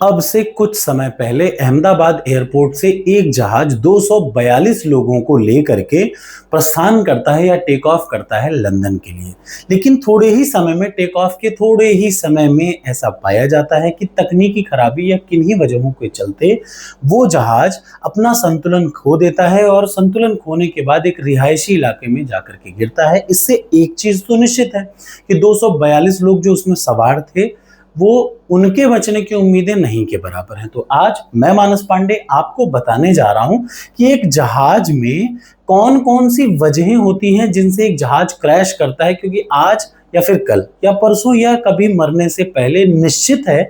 अब से कुछ समय पहले अहमदाबाद एयरपोर्ट से एक जहाज 242 लोगों को लेकर के प्रस्थान करता है या टेक ऑफ करता है लंदन के लिए। लेकिन थोड़े ही समय में, टेक ऑफ के थोड़े ही समय में ऐसा पाया जाता है कि तकनीकी खराबी या किन्हीं वजहों के चलते वो जहाज अपना संतुलन खो देता है और संतुलन खोने के बाद एक रिहायशी इलाके में जाकर के गिरता है। इससे एक चीज तो निश्चित है कि 242 लोग जो उसमें सवार थे वो उनके बचने की उम्मीदें नहीं के बराबर हैं। तो आज मैं मानस पांडे आपको बताने जा रहा हूं कि एक जहाज में कौन कौन सी वजहें होती हैं जिनसे एक जहाज क्रैश करता है, क्योंकि आज या फिर कल या परसों या कभी मरने से पहले निश्चित है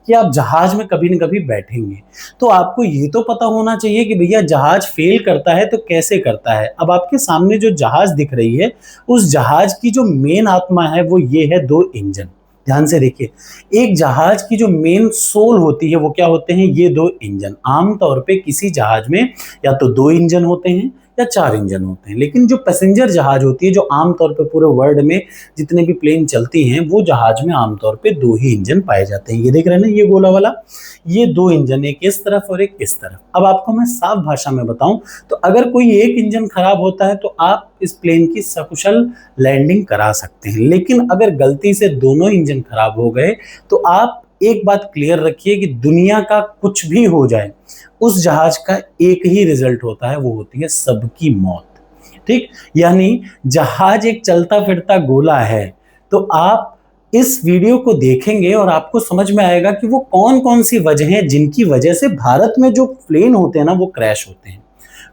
कि आप जहाज में कभी न कभी बैठेंगे। तो आपको ये तो पता होना चाहिए कि भैया जहाज फेल करता है तो कैसे करता है। अब आपके सामने जो जहाज दिख रही है, उस जहाज की जो मेन आत्मा है वो ये है, दो इंजन। ध्यान से देखिए, एक जहाज की जो मेन सोल होती है वो क्या होते हैं, ये दो इंजन। आमतौर पे किसी जहाज में या तो दो इंजन होते हैं या चार इंजन होते हैं, लेकिन जो पैसेंजर जहाज होती है, जो आमतौर पे पूरे वर्ल्ड में जितने भी प्लेन चलती हैं, वो जहाज में आमतौर पे दो ही इंजन पाए जाते हैं। ये देख रहे हैं ना, ये गोला वाला, ये दो इंजन, एक इस तरफ और एक इस तरफ। अब आपको मैं साफ भाषा में बताऊं तो अगर कोई एक इंजन खराब होता है तो आप इस प्लेन की सकुशल लैंडिंग करा सकते हैं, लेकिन अगर गलती से दोनों इंजन खराब हो गए तो आप एक बात क्लियर रखिए कि दुनिया का कुछ भी हो जाए, उस जहाज का एक ही रिजल्ट होता है, वो होती है सबकी मौत। ठीक, यानी जहाज एक चलता फिरता गोला है। तो आप इस वीडियो को देखेंगे और आपको समझ में आएगा कि वो कौन कौन सी वजह हैं जिनकी वजह से भारत में जो प्लेन होते हैं ना, वो क्रैश होते हैं।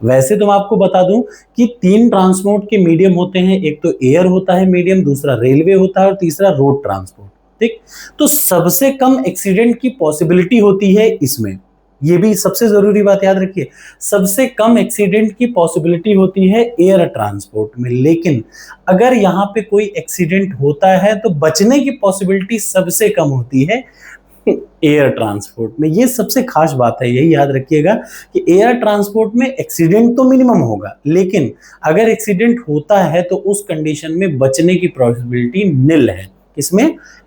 वैसे तो मैं आपको बता दूं कि तीन ट्रांसपोर्ट के मीडियम होते हैं, एक तो एयर होता है मीडियम, दूसरा रेलवे होता है और तीसरा रोड ट्रांसपोर्ट। ठीक, तो सबसे कम एक्सीडेंट की पॉसिबिलिटी होती है इसमें। ये भी सबसे जरूरी बात याद रखिए, सबसे कम एक्सीडेंट की पॉसिबिलिटी होती है एयर ट्रांसपोर्ट में। लेकिन अगर यहाँ पे कोई एक्सीडेंट होता है तो बचने की पॉसिबिलिटी सबसे कम होती है एयर ट्रांसपोर्ट में। ये सबसे खास बात है, यही याद रखिएगा कि एयर ट्रांसपोर्ट में एक्सीडेंट तो मिनिमम होगा, लेकिन अगर एक्सीडेंट होता है तो उस कंडीशन में बचने की प्रोबेबिलिटी निल है। इसमें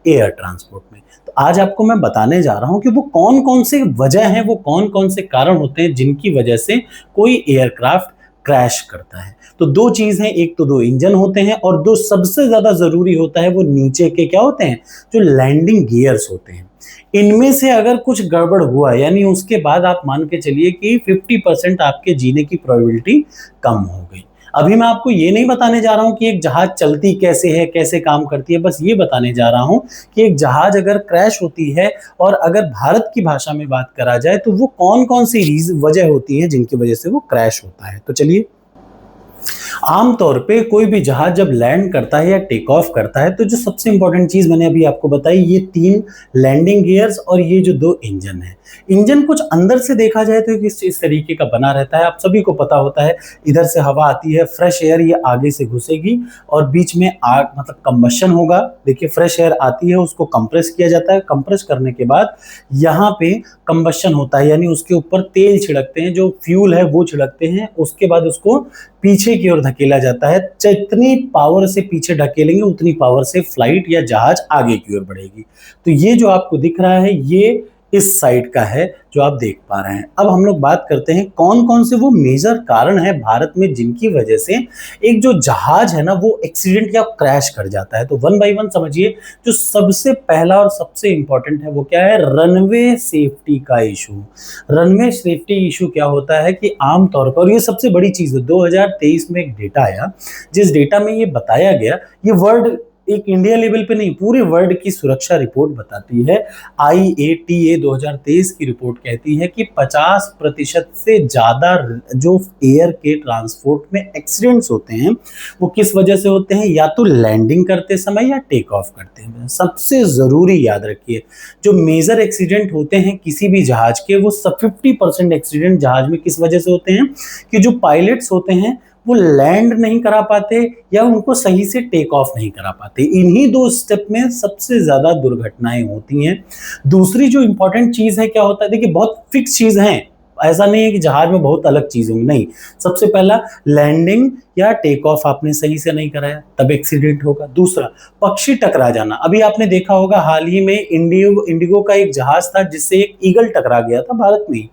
एयर ट्रांसपोर्ट में। तो आज आपको मैं बताने जा रहा हूं कि वो कौन कौन से वजह हैं, वो कौन कौन से कारण होते हैं जिनकी वजह से कोई एयरक्राफ्ट क्रैश करता है। तो दो चीज हैं, एक तो दो इंजन होते हैं और दो सबसे ज्यादा जरूरी होता है वो नीचे के क्या होते हैं, जो लैंडिंग गियर्स होते हैं। इनमें से अगर कुछ गड़बड़ हुआ, यानी उसके बाद आप मान के चलिए कि 50% आपके जीने की प्रोबेबिलिटी कम हो गई। अभी मैं आपको ये नहीं बताने जा रहा हूं कि एक जहाज चलती कैसे है, कैसे काम करती है, बस ये बताने जा रहा हूं कि एक जहाज अगर क्रैश होती है और अगर भारत की भाषा में बात करा जाए तो वो कौन कौन सी वजह होती है जिनकी वजह से वो क्रैश होता है। तो चलिए, आमतौर पे कोई भी जहाज जब लैंड करता है या टेक ऑफ करता है तो जो सबसे इंपॉर्टेंट चीज मैंने अभी आपको बताई, ये तीन लैंडिंग गियर्स और ये जो दो इंजन है। इंजन कुछ अंदर से देखा जाए तो इस तरीके का बना रहता है, आप सभी को पता होता है। इधर से हवा आती है, फ्रेश एयर ये आगे से घुसेगी और बीच में आग मतलब कंबशन होगा। देखिए, फ्रेश एयर आती है, उसको कंप्रेस किया जाता है, कंप्रेस करने के बाद यहाँ पे कंबशन होता है, यानी उसके ऊपर तेल छिड़कते हैं, जो फ्यूल है वो छिड़कते हैं। उसके बाद उसको पीछे की ओर धकेला जाता है। जितनी पावर से पीछे ढकेलेंगे उतनी पावर से फ्लाइट या जहाज आगे की ओर बढ़ेगी। तो ये जो आपको दिख रहा है ये इस साइड का है जो आप देख पा रहे हैं। अब हम लोग बात करते हैं कौन कौन से वो मेजर कारण है भारत में जिनकी वजह से एक जो जहाज है ना वो एक्सीडेंट या क्रैश कर जाता है। तो वन बाय वन समझिए। जो सबसे पहला और सबसे इंपॉर्टेंट है वो क्या है, रनवे सेफ्टी का इशू। रनवे सेफ्टी इशू क्या होता है कि आमतौर पर, और ये सबसे बड़ी चीज है, 2023 में एक डेटा आया जिस डेटा में ये बताया गया, ये वर्ल्ड, एक इंडिया लेवल पे नहीं, पूरे वर्ल्ड की सुरक्षा रिपोर्ट बताती है। IATA 2023 की रिपोर्ट कहती है कि 50% से ज्यादा जो एयर के ट्रांसपोर्ट में एक्सीडेंट्स होते हैं वो किस वजह से होते हैं, या तो लैंडिंग करते समय या टेक ऑफ करते हैं। सबसे जरूरी याद रखिए, जो मेजर एक्सीडेंट होते हैं किसी भी जहाज के, वो सब 50% एक्सीडेंट जहाज में किस वजह से होते हैं कि जो पायलट्स होते हैं वो लैंड नहीं करा पाते या उनको सही से टेक ऑफ नहीं करा पाते। इन्हीं दो स्टेप में सबसे ज्यादा दुर्घटनाएं होती हैं। दूसरी जो इंपॉर्टेंट चीज है क्या होता है, देखिए बहुत फिक्स चीज है ऐसा नहीं है कि जहाज में बहुत अलग चीज होंगी, नहीं। सबसे पहला, लैंडिंग या टेक ऑफ आपने सही से नहीं कराया, तब एक्सीडेंट होगा। दूसरा, पक्षी टकरा जाना। अभी आपने देखा होगा हाल ही में इंडिगो का एक जहाज था जिससे एक ईगल टकरा गया था भारत में ही।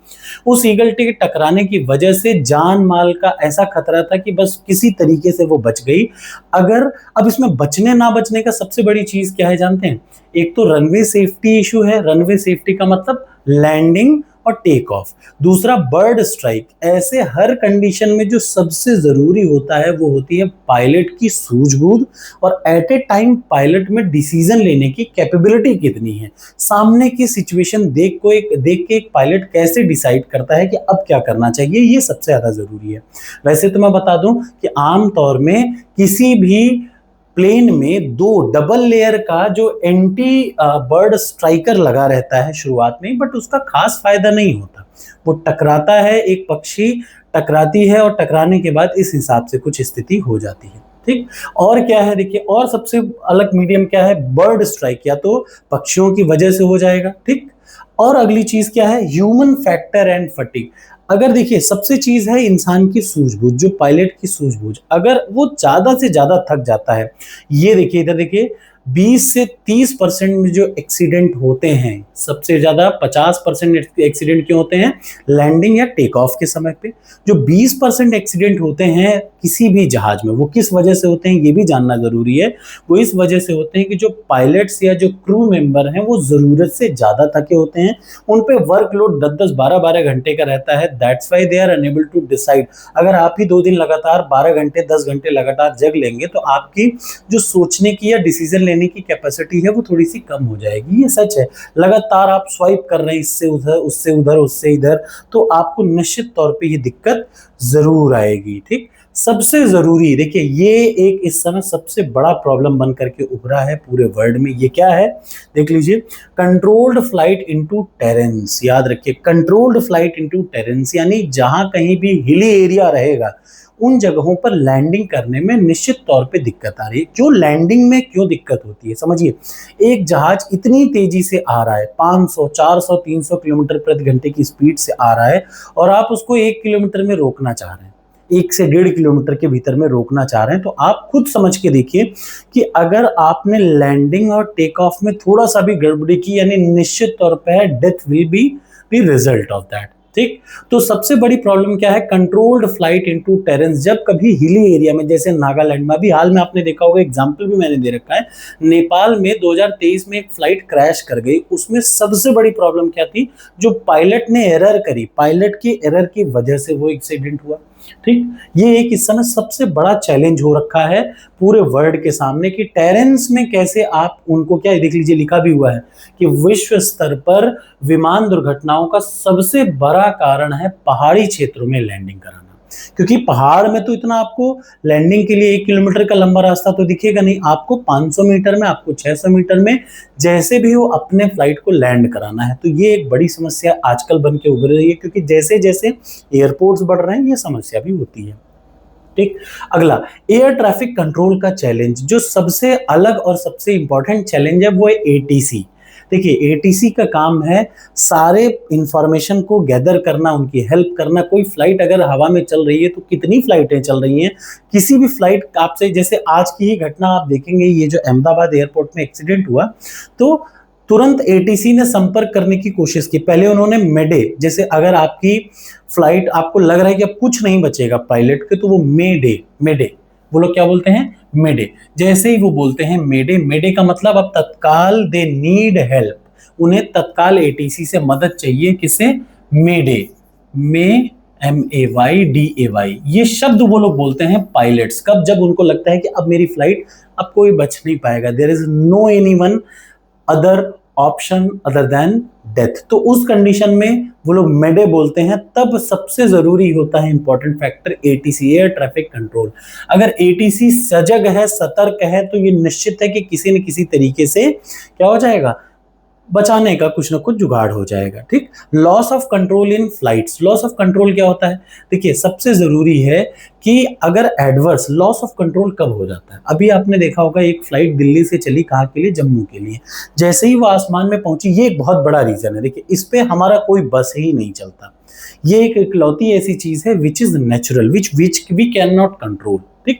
उस ईगल के टकराने की वजह से जान माल का ऐसा खतरा था कि बस किसी तरीके से वो बच गई। अगर अब इसमें बचने ना बचने का सबसे बड़ी चीज क्या है जानते हैं? एक तो रनवे सेफ्टी इशू है। रनवे सेफ्टी का मतलब लैंडिंग और टेक ऑफ। दूसरा, बर्ड स्ट्राइक। ऐसे हर कंडीशन में जो सबसे जरूरी होता है वो होती है पायलट की सूझबूझ और एट ए टाइम पायलट में डिसीजन लेने की कैपेबिलिटी कितनी है। सामने की सिचुएशन देख के एक पायलट कैसे डिसाइड करता है कि अब क्या करना चाहिए, ये सबसे ज्यादा जरूरी है। वैसे तो मैं बता दूं कि आमतौर में किसी भी प्लेन में दो डबल लेयर का जो एंटी बर्ड स्ट्राइकर लगा रहता है शुरुआत में, बट उसका खास फायदा नहीं होता। वो टकराता है, एक पक्षी टकराती है और टकराने के बाद इस हिसाब से कुछ स्थिति हो जाती है। ठीक। और क्या है देखिए, और सबसे अलग मीडियम क्या है? बर्ड स्ट्राइक, या तो पक्षियों की वजह से हो जाएगा। ठीक। और अगली चीज क्या है? Human factor and fatigue. अगर देखिए, सबसे चीज है इंसान की सूझबूझ, जो पायलट की सूझबूझ, अगर वो ज्यादा से ज्यादा थक जाता है। ये देखिए, इधर देखिए, 20 से 30% में जो एक्सीडेंट होते हैं, सबसे ज्यादा 50% एक्सीडेंट क्यों होते हैं? लैंडिंग या टेक ऑफ के समय पे। जो 20% एक्सीडेंट होते हैं किसी भी जहाज में, वो किस वजह से होते हैं ये भी जानना जरूरी है। वो इस वजह से होते हैं कि जो पायलट्स या जो क्रू मेंबर हैं वो जरूरत से ज्यादा थके होते हैं, उन पे वर्कलोड 10-10, 12-12 घंटे का रहता है। That's why they are unable to decide. अगर आप ही 2 दिन लगातार 12 घंटे 10 घंटे लगातार जग लेंगे तो आपकी जो सोचने की या डिसीजन लेने की कैपेसिटी है वो थोड़ी सी कम हो जाएगी। ये सच है। लगातार आप स्वाइप कर रहे हैं इससे उधर, उससे उधर, उससे इधर, तो आपको निश्चित तौर पे ये दिक्कत जरूर आएगी। ठीक। सबसे जरूरी देखिए, ये एक इस समय सबसे बड़ा प्रॉब्लम बन करके उभरा है पूरे वर्ल्ड में। ये क्या है देख लीजिए, कंट्रोल्ड फ्लाइट इनटू टेरेंस। याद रखिए, कंट्रोल्ड फ्लाइट इनटू टेरेंस, यानी जहां कहीं भी हिली एरिया रहेगा उन जगहों पर लैंडिंग करने में निश्चित तौर पे दिक्कत आ रही है। क्यों लैंडिंग में क्यों दिक्कत होती है समझिए। एक जहाज इतनी तेजी से आ रहा है, 500, 400, 300 किलोमीटर प्रति घंटे की स्पीड से आ रहा है, और आप उसको 1 किलोमीटर में रोकना चाह रहे हैं, 1 से 1.5 किलोमीटर के भीतर में रोकना चाह रहे हैं। तो आप खुद समझ के देखिए कि अगर आपने लैंडिंग और टेक ऑफ में थोड़ा सा भी गड़बड़ी की, यानी निश्चित तौर पर death will be the result of that. ठीक। तो सबसे बड़ी प्रॉब्लम क्या है? Controlled flight into terrain. जब कभी हिली एरिया में, जैसे नागालैंड में, अभी हाल में आपने देखा होगा, एग्जांपल भी मैंने दे रखा है, नेपाल में 2023 में एक फ्लाइट क्रैश कर गई। उसमें सबसे बड़ी प्रॉब्लम क्या थी? जो पायलट ने एरर करी, पायलट की एरर की वजह से वो एक्सीडेंट हुआ। ठीक। ये एक इस समय सबसे बड़ा चैलेंज हो रखा है पूरे वर्ल्ड के सामने कि टेरेंस में कैसे आप उनको, क्या देख लीजिए लिखा भी हुआ है कि विश्व स्तर पर विमान दुर्घटनाओं का सबसे बड़ा कारण है पहाड़ी क्षेत्रों में लैंडिंग कराना। क्योंकि पहाड़ में तो इतना आपको लैंडिंग के लिए 1 किलोमीटर का लंबा रास्ता तो दिखेगा नहीं, आपको 500 मीटर में, आपको 600 मीटर में, जैसे भी हो अपने फ्लाइट को लैंड कराना है। तो ये एक बड़ी समस्या आजकल बन के उभर रही है, क्योंकि जैसे जैसे एयरपोर्ट्स बढ़ रहे हैं ये समस्या भी होती है। ठीक। अगला, एयर ट्रैफिक कंट्रोल का चैलेंज। जो सबसे अलग और सबसे इंपॉर्टेंट चैलेंज है वो है एटीसी। देखिए, एटीसी का काम है सारे इंफॉर्मेशन को गैदर करना, उनकी हेल्प करना। कोई फ्लाइट अगर हवा में चल रही है तो कितनी फ्लाइटें चल रही हैं, किसी भी फ्लाइट आपसे, जैसे आज की ही घटना आप देखेंगे, ये जो अहमदाबाद एयरपोर्ट में एक्सीडेंट हुआ, तो तुरंत एटीसी ने संपर्क करने की कोशिश की। पहले उन्होंने मेडे, जैसे अगर आपकी फ्लाइट, आपको लग रहा है कि अब कुछ नहीं बचेगा पायलट के, तो वो मेडे, मेडे वो लोग क्या बोलते हैं? मेडे। जैसे ही वो बोलते हैं मेडे, मेडे का मतलब अब तत्काल, दे नीड हेल्प, उन्हें तत्काल एटीसी से मदद चाहिए। किसे? मेडे, मे MAYDAY, ये शब्द वो लोग बोलते हैं पायलट्स कब? जब उनको लगता है कि अब मेरी फ्लाइट, अब कोई बच नहीं पाएगा, there is no anyone other option other than death. तो उस कंडीशन में वो लोग मेडे बोलते हैं। तब सबसे जरूरी होता है important factor ATC, air traffic control. अगर एटीसी सजग है, सतर्क है, तो ये निश्चित है कि किसी न किसी तरीके से क्या हो जाएगा, बचाने का कुछ ना कुछ जुगाड़ हो जाएगा। ठीक, loss of control in flights. Loss of control क्या होता है? देखिए, सबसे जरूरी है कि अगर एडवर्स लॉस ऑफ कंट्रोल कब हो जाता है। अभी आपने देखा होगा एक फ्लाइट दिल्ली से चली, कहाँ के लिए? जम्मू के लिए। जैसे ही वो आसमान में पहुंची, ये एक बहुत बड़ा रीजन है। देखिए, इस पे हमारा कोई बस ही नहीं चलता। ये एक इकलौती ऐसी चीज है which is natural, which we can not control. ठीक,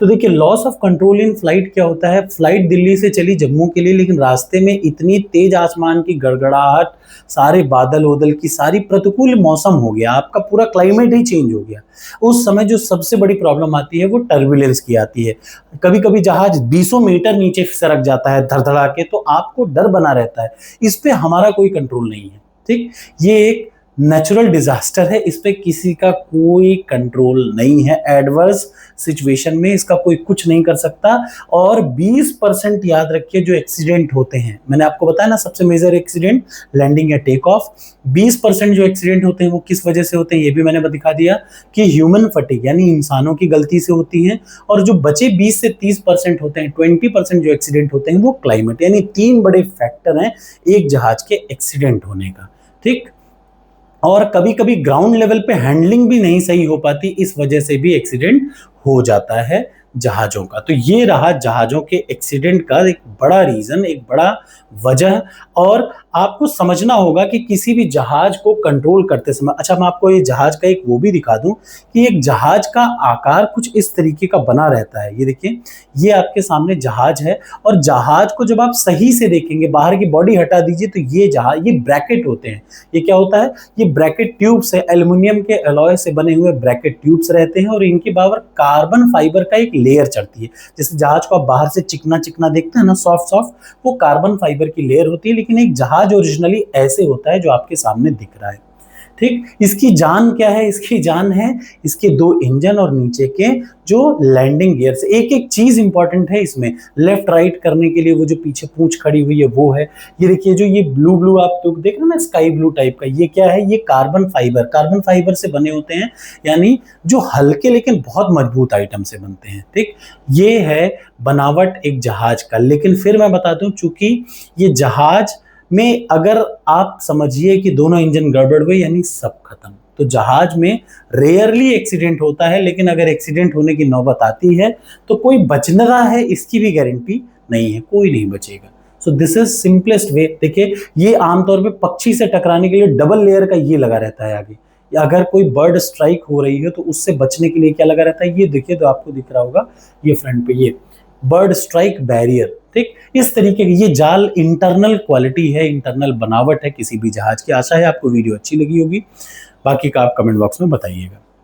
तो देखिए, loss of control in flight क्या होता है? फ्लाइट दिल्ली से चली जम्मू के लिए, लेकिन रास्ते में इतनी तेज आसमान की गड़गड़ाहट, सारे बादल वदल की सारी प्रतिकूल मौसम हो गया, आपका पूरा क्लाइमेट ही चेंज हो गया। उस समय जो सबसे बड़ी प्रॉब्लम आती है वो टर्बुलेंस की आती है। कभी कभी जहाज 200 मीटर नीचे सरक जाता है धड़धड़ा के, तो आपको डर बना रहता है। इस पे हमारा कोई कंट्रोल नहीं है। ठीक, ये एक नेचुरल डिजास्टर है, इस पे किसी का कोई कंट्रोल नहीं है। एडवर्स सिचुएशन में इसका कोई कुछ नहीं कर सकता। और 20% याद रखिए जो एक्सीडेंट होते हैं, मैंने आपको बताया ना सबसे मेजर एक्सीडेंट लैंडिंग या टेक ऑफ, 20% जो एक्सीडेंट होते हैं वो किस वजह से होते हैं, ये भी मैंने दिखा दिया कि ह्यूमन फटीग यानी इंसानों की गलती से होती है। और जो बचे 20 से 30% होते हैं, 20% जो एक्सीडेंट होते हैं वो क्लाइमेट, यानी 3 बड़े फैक्टर हैं एक जहाज के एक्सीडेंट होने का। ठीक, और कभी कभी ग्राउंड लेवल पे हैंडलिंग भी नहीं सही हो पाती, इस वजह से भी एक्सीडेंट हो जाता है जहाजों का। तो ये रहा जहाजों के एक्सीडेंट का एक बड़ा रीजन, एक बड़ा वजह। और आपको समझना होगा कि किसी भी जहाज को कंट्रोल करते समय, अच्छा मैं आपको ये जहाज का एक वो भी दिखा दूं कि एक जहाज का आकार कुछ इस तरीके का बना रहता है। ये देखिए, ये आपके सामने जहाज है, और जहाज को जब आप सही से देखेंगे, बाहर की बॉडी हटा दीजिए, तो ये जहाज, ये ब्रैकेट होते हैं। ये क्या होता है? ये ब्रैकेट ट्यूब्स है, एल्युमिनियम के अलॉय से बने हुए ब्रैकेट ट्यूब्स रहते हैं, और इनके बाहर कार्बन फाइबर का एक लेयर चढ़ती है। जैसे जहाज को आप बाहर से चिकना चिकना देखते हैं ना, सॉफ्ट सॉफ्ट, वो कार्बन फाइबर की लेयर होती है। लेकिन एक जहाज ओरिजिनली ऐसे होता है जो आपके सामने दिख रहा है। ठीक, इसकी जान क्या है? इसकी जान है इसके 2 इंजन और नीचे के जो लैंडिंग गियर्स। एक एक चीज इंपॉर्टेंट है इसमें, लेफ्ट राइट करने के लिए वो जो पीछे पूंछ खड़ी हुई है वो है। ये देखिए, जो ये ब्लू ब्लू आप तो देख रहे हो ना, स्काई ब्लू टाइप का, ये क्या है? ये कार्बन फाइबर, कार्बन फाइबर से बने होते हैं, यानी जो हल्के लेकिन बहुत मजबूत आइटम से बनते हैं। ठीक, ये है बनावट एक जहाज का। लेकिन फिर मैं बता दूं, चूंकि ये जहाज में अगर आप समझिए कि दोनों इंजन गड़बड़ हुए, यानी सब खत्म। तो जहाज में रेयरली एक्सीडेंट होता है, लेकिन अगर एक्सीडेंट होने की नौबत आती है तो कोई बच न रहा है इसकी भी गारंटी नहीं है, कोई नहीं बचेगा। So this is simplest way. देखिए, ये आमतौर पे पक्षी से टकराने के लिए डबल लेयर का ये लगा रहता है आगे, या अगर कोई बर्ड स्ट्राइक हो रही है तो उससे बचने के लिए क्या लगा रहता है, ये देखिए, तो आपको दिख रहा होगा ये फ्रंट पे, ये बर्ड स्ट्राइक बैरियर। ठीक, इस तरीके की ये जाल इंटरनल क्वालिटी है, इंटरनल बनावट है किसी भी जहाज की। आशा है आपको वीडियो अच्छी लगी होगी, बाकी का आप कमेंट बॉक्स में बताइएगा।